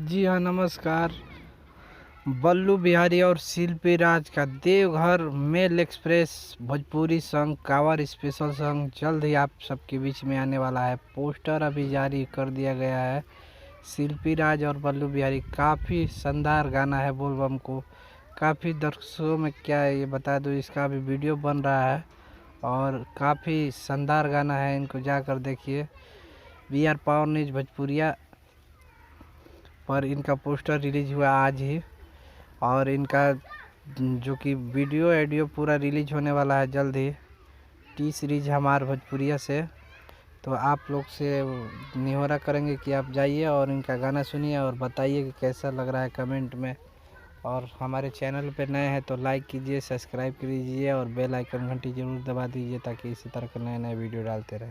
जी हाँ, नमस्कार। बल्लू बिहारी और शिल्पी राज का देवघर मेल एक्सप्रेस भोजपुरी सॉन्ग कावर स्पेशल सॉन्ग जल्द ही आप सबके बीच में आने वाला है। पोस्टर अभी जारी कर दिया गया है। शिल्पी राज और बल्लू बिहारी काफ़ी शानदार गाना है। बोलबम को काफ़ी दर्शकों में क्या है ये बता दूँ, इसका अभी वीडियो बन रहा है और काफ़ी शानदार गाना है। इनको जाकर देखिए। BR पावर न्यूज़ भोजपुरिया पर इनका पोस्टर रिलीज हुआ आज ही और इनका जो कि वीडियो एडियो पूरा रिलीज होने वाला है जल्द ही टी सीरीज हमार भोजपुरिया से। तो आप लोग से निहोरा करेंगे कि आप जाइए और इनका गाना सुनिए और बताइए कि कैसा लग रहा है कमेंट में। और हमारे चैनल पे नए हैं तो लाइक कीजिए, सब्सक्राइब कीजिए और बेल आइकन घंटी ज़रूर दबा दीजिए ताकि इसी तरह के नए नए वीडियो डालते रहें।